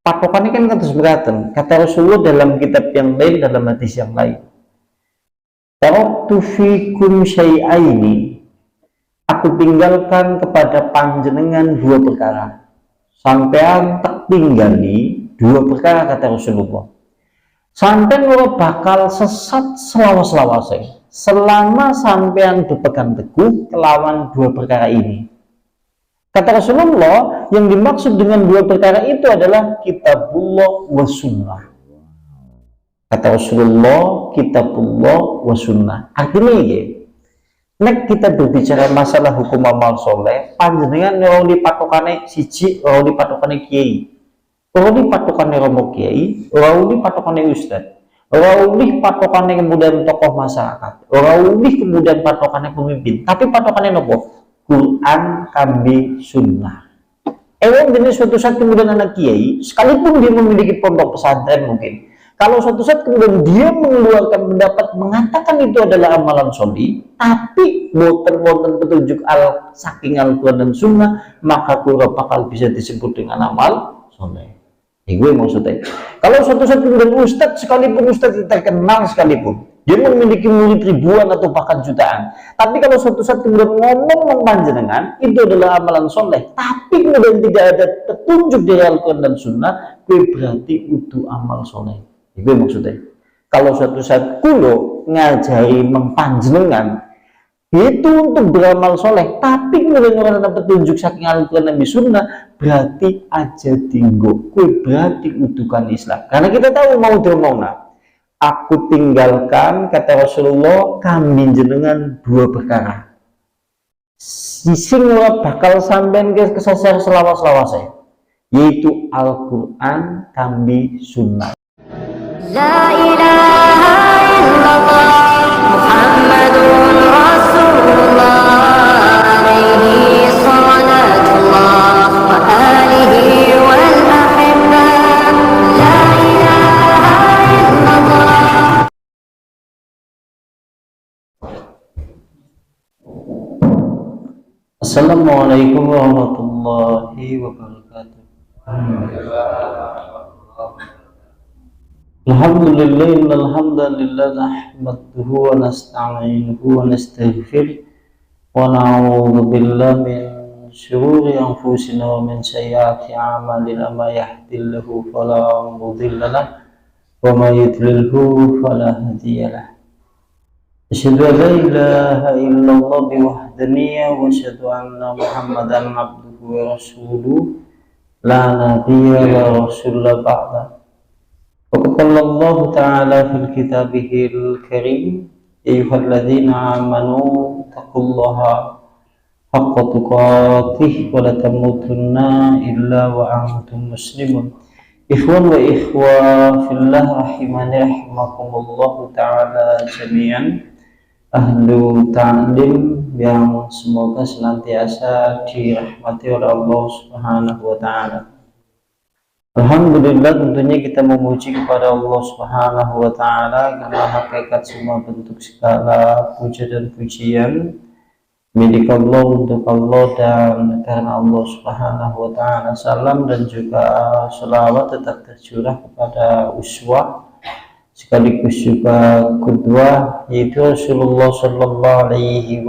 patokannya kan kados beraten. Kata Rasulullah dalam kitab yang lain, dalam hadis yang lain, taraktu fikum syai'aini, aku tinggalkan kepada panjenengan dua perkara. Sampean tak tinggali dua perkara, kata Rasulullah. Sampean ora bakal sesat selawas-lawase selama sampean berpegang teguh kelawan dua perkara ini. Kata Rasulullah, yang dimaksud dengan dua perkara itu adalah kitabullah wa sunnah. Kata Rasulullah, kitabullah wa sunnah. Artinya ya, nek kita berbicara masalah hukum amal soleh, panjenengan orang di patokane siji, orang di patokane kiai, orang di patokane romo kiai, orang di patokane ustad, orang di patokane kemudian tokoh masyarakat, orang di kemudian patokane pemimpin. Tapi patokane nopo? Quran kambi sunnah. Jenis suatu saat kemudian anak kiai, sekalipun dia memiliki pondok pesantren mungkin, kalau suatu saat kemudian dia mengeluarkan pendapat mengatakan itu adalah amalan sholih, tapi boten petunjuk saking Al-Quran dan Sunnah, maka kurang bakal bisa disebut dengan amal sholih. Gue maksudnya, kalau suatu saat kemudian ustadz sekalipun, ustadz terkenal sekalipun, dia memiliki murid ribuan atau bahkan jutaan, tapi kalau suatu saat kemudian ngomong panjenengan itu adalah amalan soleh, tapi kemudian tidak ada petunjuk dari Al-Quran dan Sunnah, gue berarti itu amal soleh. Itu maksudnya. Kalau suatu saat kulo ngajari mengpanjenengan itu untuk beramal soleh, tapi kemudian ada petunjuk saking Al-Quran dan Sunnah, berarti aja tinggo, gue berarti utukan Islam. Karena kita tahu mau diomongna, aku tinggalkan, kata Rasulullah, kami jenengan dua perkara. Sing bakal sampean ke kesasar selawas-lawase, yaitu Al-Quran kami Sunnah. La ilaha illallah Muhammadun Rasulullah alaihi salatullah wa alihi wal ahibbah. La ilaha illallah. Assalamualaikum warahmatullahi wabarakatuh. Alhamdulillah, innalhamdalillah nahmaduhu wa nasta'inuhu wa nastaghfiruh wa na'udzu billahi min syururi anfusina wa min sayyiati a'malina, may yahdihillahu fala mudilla lahu wa may yudlilhu fala hadiya lahu. Asyhadu an la ilaha illallah biwahdaniyya wa asyhadu anna Muhammadan abduhu wa rasuluh la nabiyya wa rasulullah ba'da. وقال الله تعالى في كتابه الكريم أيها الذين آمنوا اتقوا الله حق تقاته ولا تموتن إلا وأنتم مسلمون. إخوان وإخوة في الله رحمني رحمكم الله تعالى jami'an. Ahlu ta'lim yang semoga senantiasa dirahmati oleh Allah Subhanahu wa Ta'ala. Alhamdulillah, tentunya kita memuji kepada Allah Subhanahu wa Ta'ala, karena hakikat semua bentuk segala puja dan pujian milik Allah, untuk Allah, dan karena Allah Subhanahu wa Ta'ala. Salam dan juga selawat tetap tercurah kepada uswah sekaligus juga qudwah, yaitu Rasulullah Sallallahu Alaihi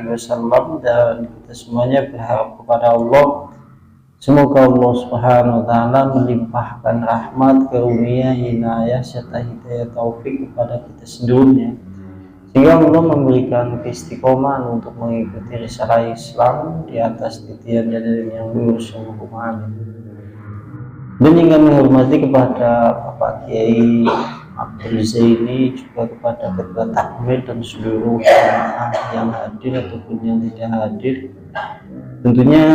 Wasallam, dan kita semuanya berharap kepada Allah, semoga Allah Subhanahu wa Ta'ala melimpahkan rahmat, karunia, inayah, serta hidayah taufik kepada kita seluruhnya, sehingga Allah memberikan keistiqomahan untuk mengikuti risalah Islam di atas titian dan yang lurus. Allahumma amin. Dan hingga menghormati kepada Bapak Kiai Abdul Zaini, juga kepada Ketua Takmir dan seluruh jamaah yang hadir ataupun yang tidak hadir. Tentunya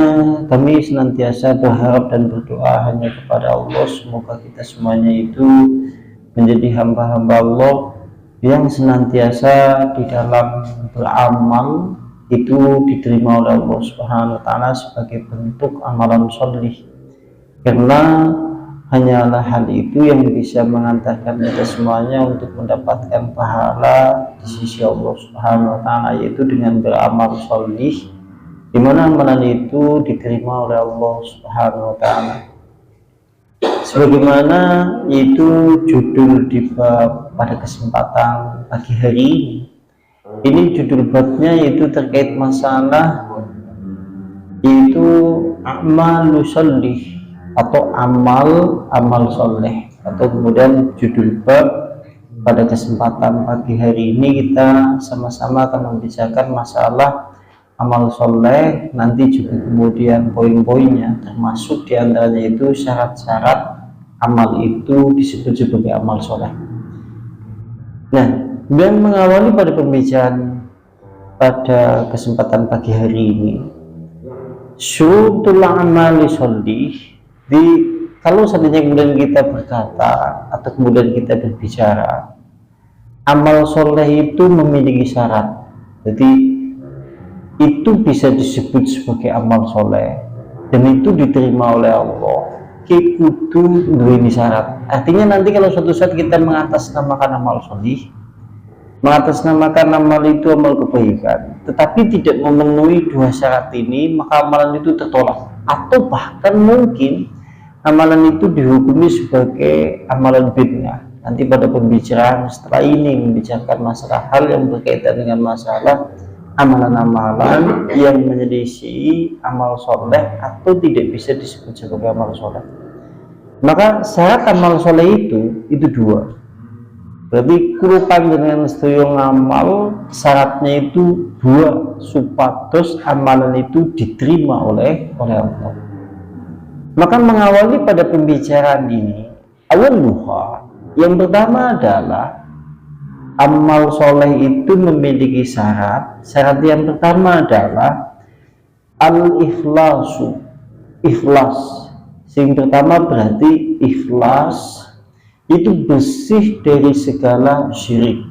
kami senantiasa berharap dan berdoa hanya kepada Allah, semoga kita semuanya itu menjadi hamba-hamba Allah yang senantiasa di dalam beramal itu diterima oleh Allah Subhanahu wa Ta'ala sebagai bentuk amalan sholih, karena hanyalah hal itu yang bisa mengantarkan kita semuanya untuk mendapatkan pahala di sisi Allah Subhanahu wa Ta'ala, yaitu dengan beramal sholih, di mana amalan itu diterima oleh Allah Subhanahu wa Ta'ala. Sebagaimana itu judul di bab pada kesempatan pagi hari ini judul babnya itu terkait masalah itu amal solih atau amal soleh, atau kemudian judul bab pada kesempatan pagi hari ini kita sama-sama akan membicarakan masalah amal soleh, nanti juga kemudian poin-poinnya, termasuk diantaranya itu syarat-syarat amal itu disebut sebagai amal soleh. Nah, dan mengawali pada pembicaraan pada kesempatan pagi hari ini, syurutul amali solih, kalau seandainya kemudian kita berkata atau kemudian kita berbicara, amal soleh itu memiliki syarat. Jadi itu bisa disebut sebagai amal soleh dan itu diterima oleh Allah. Kudu duweni syarat. Artinya nanti kalau suatu saat kita mengatasnamakan amal soleh, mengatasnamakan amal itu amal kebaikan, tetapi tidak memenuhi dua syarat ini, maka amalan itu tertolak, atau bahkan mungkin amalan itu dihukumi sebagai amalan bid'ah. Nanti pada pembicaraan setelah ini membicarakan masalah hal yang berkaitan dengan masalah amalan-amalan yang menyelisih amal soleh atau tidak bisa disebut sebagai amal soleh. Maka syarat amal soleh itu dua. Berarti kurupan dengan sedaya ngamal syaratnya itu dua, supados amalan itu diterima oleh Allah. Maka mengawali pada pembicaraan ini, awal luha yang pertama adalah amal soleh itu memiliki syarat. Syarat yang pertama adalah al-ikhlasu, ikhlas. Yang pertama berarti ikhlas itu bersih dari segala syirik.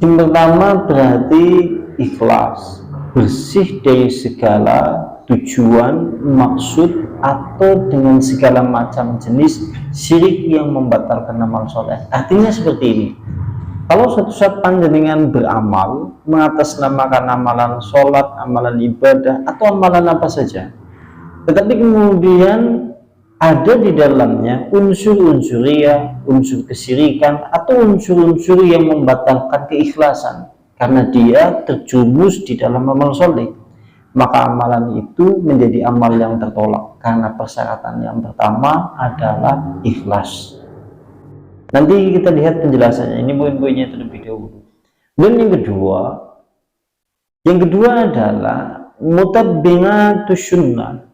Yang pertama berarti ikhlas, bersih dari segala tujuan, maksud, atau dengan segala macam jenis syirik yang membatalkan amal soleh. Artinya seperti ini, kalau suatu saat panjenengan beramal mengatasnamakan amalan sholat, amalan ibadah, atau amalan apa saja, tetapi kemudian ada di dalamnya unsur-unsur ria, unsur kesyirikan, atau unsur-unsur yang membatalkan keikhlasan karena dia terjumus di dalam amal soleh, maka amalan itu menjadi amal yang tertolak karena persyaratan yang pertama adalah ikhlas. Nanti kita lihat penjelasannya, ini poin-poinnya terlebih dahulu. Dan yang kedua adalah mutabbinatus sunnah.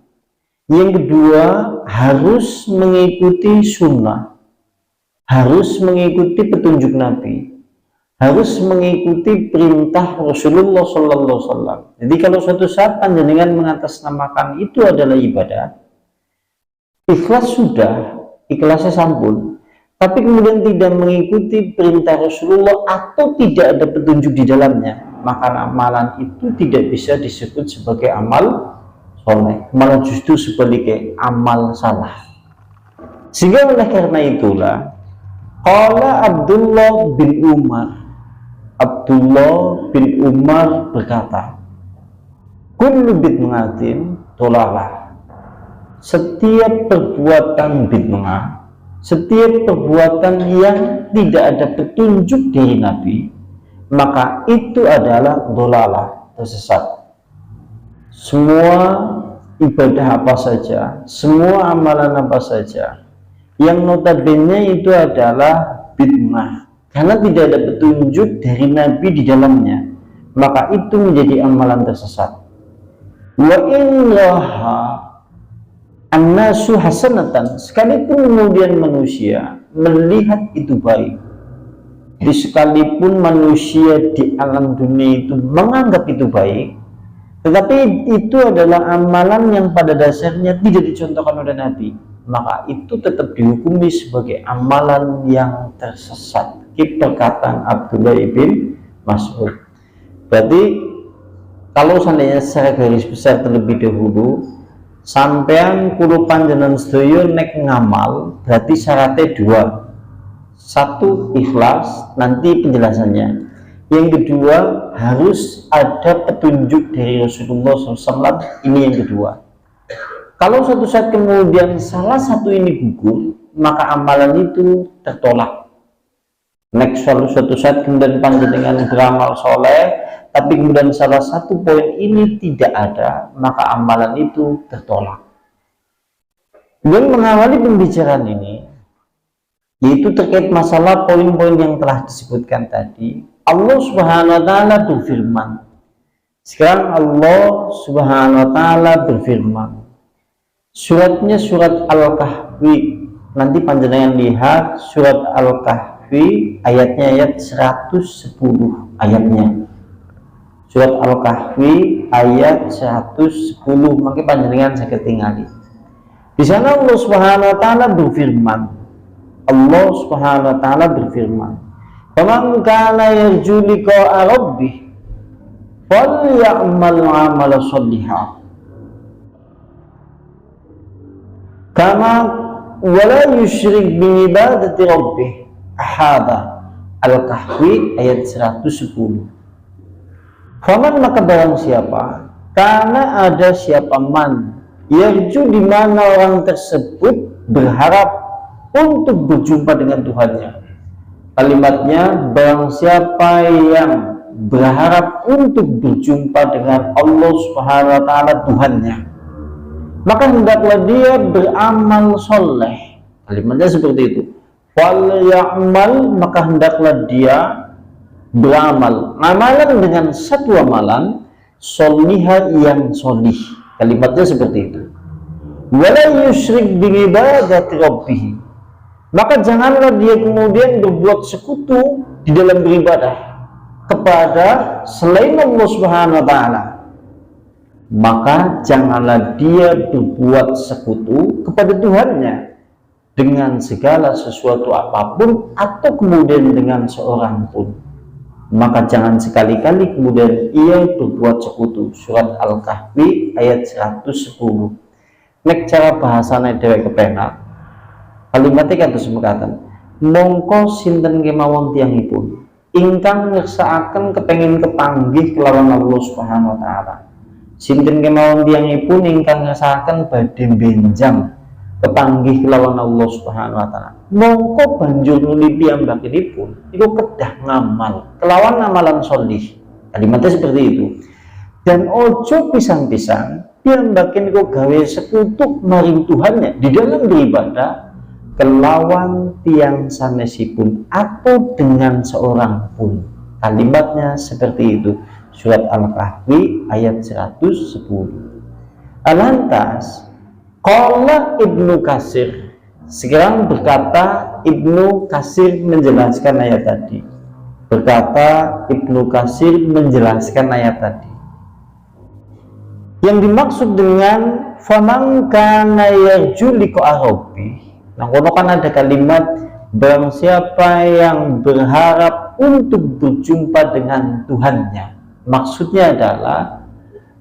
Yang kedua harus mengikuti sunnah, harus mengikuti petunjuk Nabi, harus mengikuti perintah Rasulullah Sallallahu Alaihi Wasallam. Jadi kalau suatu saat panjenengan mengatasnamakan itu adalah ibadah, ikhlas sudah, ikhlasnya sampun, tapi kemudian tidak mengikuti perintah Rasulullah atau tidak ada petunjuk di dalamnya, maka amalan itu tidak bisa disebut sebagai amal soleh, malah justru sebaliknya amal salah. Sehingga oleh karena itulah qala Abdullah bin Umar berkata, kullu bid'atin dhalalah. Setiap perbuatan bid'ah, setiap perbuatan yang tidak ada petunjuk dari Nabi, maka itu adalah dhalalah, tersesat. Semua ibadah apa saja, semua amalan apa saja yang notabene itu adalah bid'ah karena tidak ada petunjuk dari Nabi di dalamnya, maka itu menjadi amalan tersesat. Wa innaha annasu hasanatan, sekalipun kemudian manusia melihat itu baik, jadi sekalipun manusia di alam dunia itu menganggap itu baik, tetapi itu adalah amalan yang pada dasarnya tidak dicontohkan oleh Nabi, maka itu tetap dihukumi sebagai amalan yang tersesat. Perkataan Abdullah bin Mas'ud. Berarti kalau seandainya secara garis besar terlebih dahulu, sampean kulo panjenengan sedaya nek ngamal, berarti syaratnya dua. Satu, ikhlas, nanti penjelasannya. Yang kedua, harus ada petunjuk dari Rasulullah SAW. Ini yang kedua. Kalau suatu saat kemudian salah satu ini gugur, maka amalan itu tertolak. Next suatu saat kemudian panjenengan beramal soleh, tapi kemudian salah satu poin ini tidak ada, maka amalan itu tertolak. Dan mengawali pembicaraan ini, yaitu terkait masalah poin-poin yang telah disebutkan tadi, Allah Subhanahu wa Ta'ala berfirman. Sekarang Allah Subhanahu wa Ta'ala berfirman. Suratnya surat Al-Kahfi. Nanti panjenengan lihat surat Al-Kahfi ayatnya ayat 110 ayatnya. Surat Al-Kahfi ayat 110, maka panjenengan saya ketinggali. Di sana Allah Subhanahu wa Ta'ala berfirman. Allah Subhanahu wa Ta'ala berfirman, "Faman kana yarju liqa'a rabbih falyamal 'amalan shalihan kama wala yusyrik bi ibadati rabbih ahada." Al-Kahfi ayat 110. Faman, maka barang siapa, karena ada siapa man, yarju, di mana orang tersebut berharap untuk berjumpa dengan Tuhannya. Kalimatnya, barang siapa yang berharap untuk berjumpa dengan Allah Subhanahu wa Ta'ala Tuhannya, maka hendaklah dia beramal soleh. Kalimatnya seperti itu. Fal ya'mal, maka hendaklah dia beramal, amalan dengan satu amalan solihah yang solih. Kalimatnya seperti itu. Wala yusyrik bi ibadati rabbih, maka janganlah dia kemudian berbuat sekutu di dalam beribadah kepada selain Allah Subhanahu wa Ta'ala. Maka janganlah dia berbuat sekutu kepada Tuhannya dengan segala sesuatu apapun, atau kemudian dengan seorang pun. Maka jangan sekali-kali kemudian ia berbuat sekutu. Surat Al-Kahfi ayat 110. Nek cara bahasane dhewek kepenak, kalimatnya kados mekaten. Mongko sinten kemawon tiyangipun ingkang ngersakaken kepengin kepanggih kelawan Allah Subhanahu wa Ta'ala. Sinten kemawon tiyangipun ingkang ngersakaken badhe benjang kepanggih kelawan Allah Subhanahu wa Ta'ala, mongko banjur nuli piyambakipun iku kedah ngamal kelawan amalan sholih. Kalimatnya seperti itu. Dan ojo pisang-pisang piyambakin iku gawe sekutu maring Tuhannya di dalam beribadah kelawan tiyang sanesipun atau dengan seorang pun. Kalimatnya seperti itu. Surat Al-Kahfi ayat 110. Lantas qala Ibnu Katsir, sekarang berkata Ibnu Katsir menjelaskan ayat tadi. Berkata Ibnu Katsir menjelaskan ayat tadi. Yang dimaksud dengan faman kana yarju liqa'a rabbih, nah kono kan ada kalimat barang siapa yang berharap untuk berjumpa dengan Tuhannya. Maksudnya adalah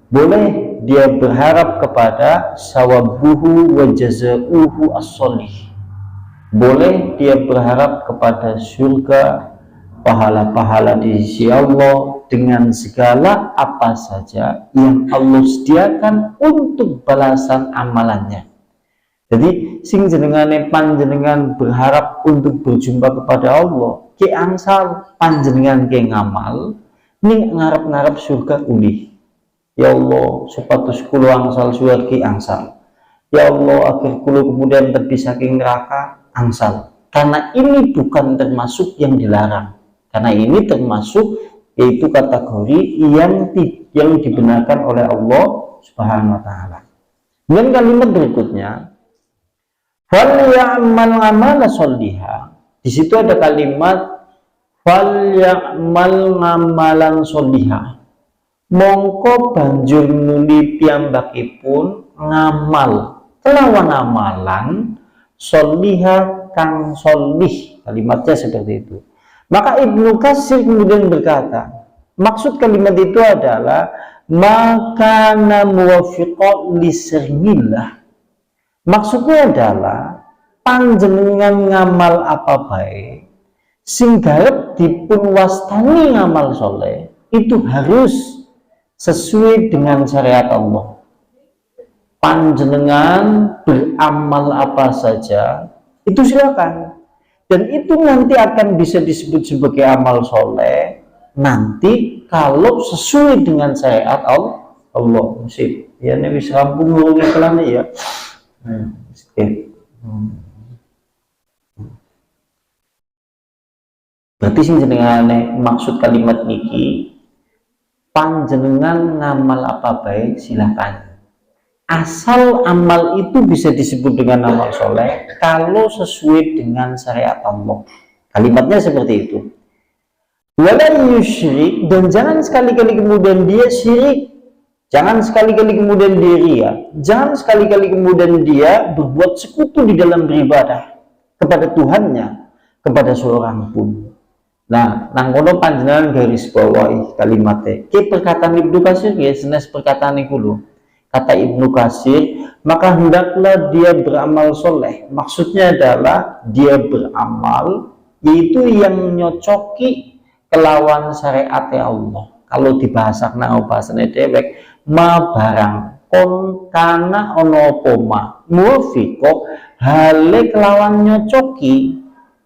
boleh dia berharap kepada sawabuhu wa jazauhu as-sholih. Boleh dia berharap kepada surga, pahala-pahala di sisi Allah dengan segala apa saja yang Allah sediakan untuk balasan amalannya. Jadi sing jenengane panjenengan berharap untuk berjumpa kepada Allah, ki angsal panjenengan ke ngamal ning ngarep-ngarep surga ulih. Ya Allah, supados kula angsal surga angsal. Ya Allah, agar kula kemudian tebi saking neraka angsal. Karena ini bukan termasuk yang dilarang. Karena ini termasuk yaitu kategori yang dibenarkan oleh Allah Subhanahu wa Ta'ala. Dan kalimat berikutnya, fal ya'mal 'amalan sholiha. Di situ ada kalimat fal ya'mal 'amalan sholiha. Mongko banjur nuli piyambakipun ngamal kelawan amalan sholiha kang sholih. Kalimatnya seperti itu. Maka Ibnu Katsir kemudian berkata, maksud kalimat itu adalah makana muwafiqan lisernillah. Maksudnya adalah panjenengan ngamal apa baik sing garep dipun wastani ngamal soleh itu harus sesuai dengan syariat Allah. panjenengan beramal apa saja, itu silakan. Dan itu nanti akan bisa disebut sebagai amal soleh nanti kalau sesuai dengan syariat Allah. Sip. Ya ini wis rampung ngurungi kelana ya. Berarti sing jenengane maksud kalimat niki, panjenengan ngamal apa baik silakan. Asal amal itu bisa disebut dengan amal soleh kalau sesuai dengan syariat Allah. Kalimatnya seperti itu. Wala yusyrik, dan jangan sekali-kali kemudian dia syirik. Jangan sekali-kali kemudian dia ria. Jangan sekali-kali kemudian dia berbuat sekutu di dalam beribadah kepada Tuhannya, kepada seorang pun. Nah, nangkono panjenengan garis bawahi kalimatnya. Ki perkataan Ibnu Katsir ya, senes perkataan iku lho. Kata Ibnu Katsir, maka hendaklah dia beramal soleh. Maksudnya adalah dia beramal yaitu yang nyocoki kelawan syariat Allah. Kalau dibahasakan bahasane dewek, ma barang kon kana ono poma mufiqo hale kelawan nyocoki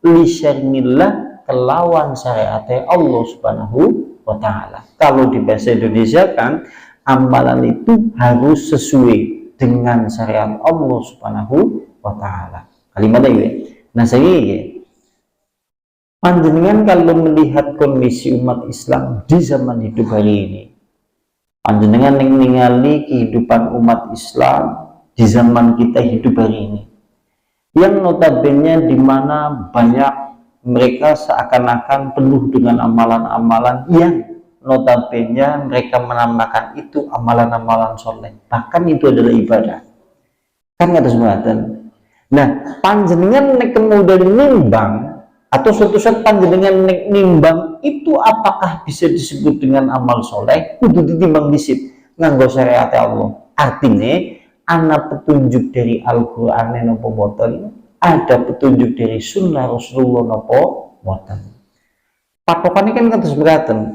li syar'illah kelawan syariat Allah Subhanahu wa taala. Kalau di bahasa Indonesia kan amalan itu harus sesuai dengan syariat Allah Subhanahu wa taala. Kalimatnya ya. Nah, saya panjenengan kalau melihat kondisi umat Islam di zaman hidup hari ini, panjenengan yang ningali kehidupan umat Islam di zaman kita hidup hari ini, yang notabene di mana banyak mereka seakan-akan penuh dengan amalan-amalan yang notabene mereka menamakan itu amalan-amalan soleh, bahkan itu adalah ibadah, kan kata sebatan. Nah, panjenengan kemudian nimbang atau suatu saat panjenengan nimbang itu apakah bisa disebut dengan amal soleh, kudu ditimbang disip nganggo syariat Allah. Artinya ana petunjuk dari Al-Qur'an nopo boten, ada petunjuk dari sunnah Rasulullah nopo boten. Patokannya kan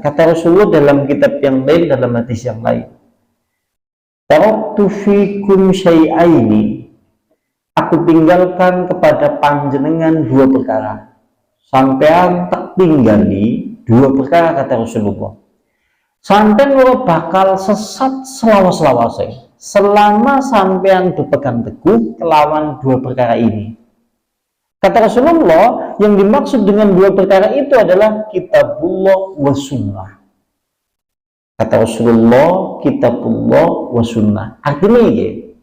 kata Rasulullah dalam kitab yang lain, dalam hadis yang lain, taraktu fikum syai'aini, aku tinggalkan kepada panjenengan dua perkara. Sampean tak tinggali dua perkara, kata Rasulullah. Sampean ora bakal sesat selawas-lawase selama sampean berpegang teguh kelawan dua perkara ini. Kata Rasulullah, yang dimaksud dengan dua perkara itu adalah kitabullah wa sunnah. Kata Rasulullah, kitabullah wa sunnah. Artinya ya,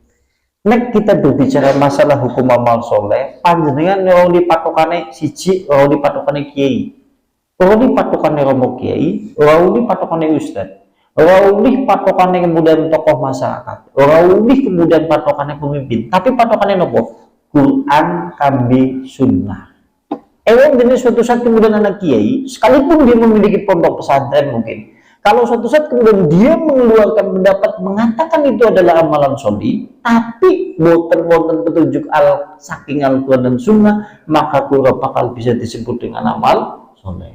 nek kita berbicara masalah hukum amal soleh, panjenengan orang di patokane siji, orang di patokane kiai, orang di patokane romo kiai, orang di patokane ustad, orang di patokane kemudian tokoh masyarakat, orang di kemudian patokane pemimpin. Tapi patokane nopo? Quran kambi sunnah. Ewan jenis suatu saat kemudian anak kiai, sekalipun dia memiliki pondok pesantren mungkin, kalau suatu saat kemudian dia mengeluarkan pendapat mengatakan itu adalah amalan sholih, tapi boten petunjuk saking Al-Quran dan Sunnah, maka kurang bakal bisa disebut dengan amal sholih.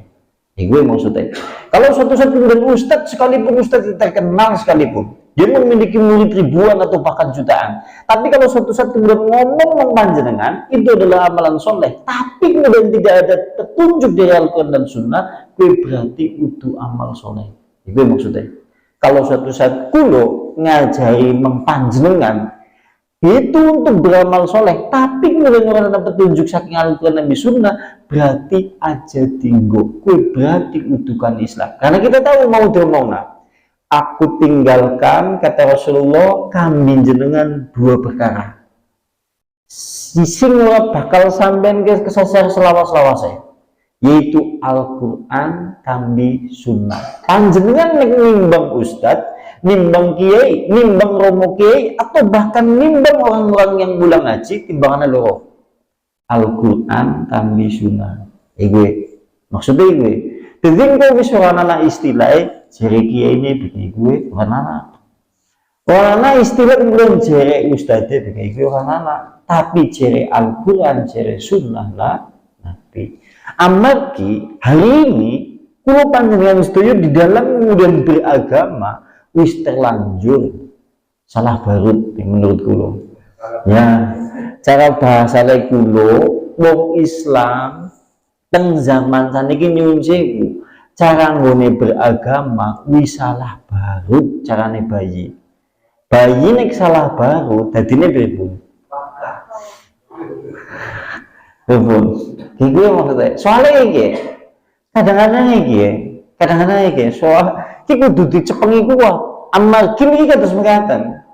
Ini gue maksudnya. Kalau suatu saat kemudian ustadz sekalipun, ustadz terkenal sekalipun, dia memiliki murid ribuan atau bahkan jutaan, tapi kalau suatu saat kemudian ngomong panjenengan itu adalah amalan soleh, tapi kemudian tidak ada petunjuk dari Al-Quran dan Sunnah, gue berarti itu amal soleh. Itu maksudnya. Kalau suatu saat kulo ngajari mempanjenengan itu untuk beramal soleh, tapi kemudian orang ada petunjuk saking Al-Quran dan Sunnah, berarti aja tinggo, gue berarti utukan Islam. Karena kita tahu mau aku tinggalkan, kata Rasulullah, kami jenengan dua perkara. Sing bakal sampean ke kesasar selawas-lawase, yaitu Al-Quran kami sunnah. Panjenengan nimbang ustadz, nimbang kiai, nimbang romo kiai, atau bahkan nimbang orang-orang yang pulang ngaji, timbangannya loro. Al-Quran kami sunnah. Gue maksudnya gue. Jadi kau bisa anak istilah jere kiai ini begini gue anak. Orang istilah kemudian jere ustadz begini gue anak. Tapi jere Al-Quran, jere sunnah lah nabi. Amargi hari ini kulo panjenengan setuju di dalam kemudian beragama wis terlanjur salah barut menurut kulo. Ya, cara bahasa kulo wong Islam teng zaman saniki nyuwun sewu, cara nggone beragama wis salah barut carane bayi. Bayi nek salah barut dadine pripun? Pripun? Iki maksudnya. Soalnya iki kadang-kadang iki soal iki kudu dicepengi kuwi. Amargi iki kados mekaten.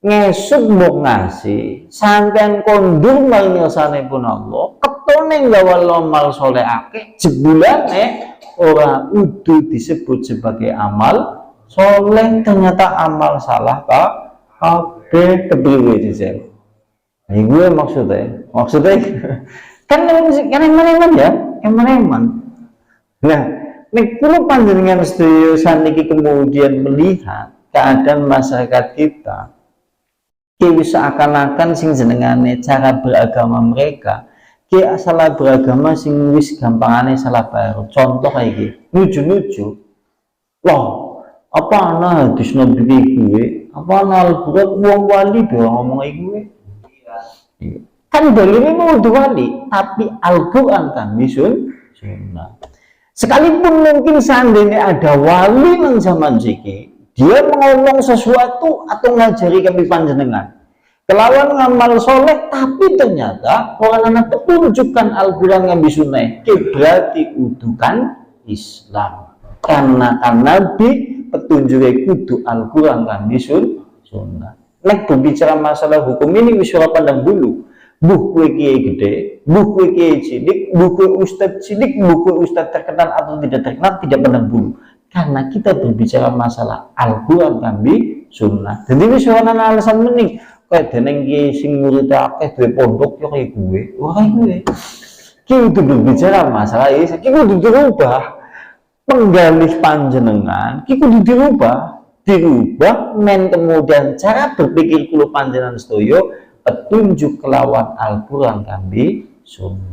Ngesuk mbok ngasih sampean kondur mangirsane pun Allah ketone gawa amal soleh akeh jebulane ora udu disebut sebagai amal soleh, ternyata amal salah kabeh kepriwe jajal. Nah gue maksudnya kan eman-eman ya eman-eman. Nah nek kula panjenengan sedaya saniki kemudian melihat keadaan masyarakat kita, seakan-akan sing jenengane cara beragama mereka salah beragama sing wis gampangane salah baru. Contoh kayak gini, nuju-nuju loh, apa ana hadis nabi gue, apa ana Al-Quran wong wali do ngomong gue kan dalilnya mau wali, tapi Al-Quran kan sunnah. Sekalipun mungkin seandainya ada wali nang zaman siki, dia ngomong sesuatu atau ngajari kami panjenengan kelawan ngamal soleh, tapi ternyata orang anak petunjukkan Al-Quran ngambil sunnah, berarti udukan Islam karena kan Nabi petunjuknya kudu Al-Quran ngambil sunnah. Nek berbicara masalah hukum ini wis ora pandang bulu, buku kiai gede, buku kiai cilik, buku ustadz cilik, buku ustadz terkenal atau tidak terkenal, tidak pandang bulu. Karena kita berbicara masalah Al-Quran kami sunnah. Jadi ini soal alasan mening kayak deneng ki sing murid akeh duwe pondok yo kayak gue. Wah gue. Ki itu berbicara masalah ini, ki kudu dirubah. Penggalih panjenengan, ki kudu dirubah men kemudian cara berpikir kulo panjenengan sedoyo petunjuk kelawan Al-Quran kami sunnah.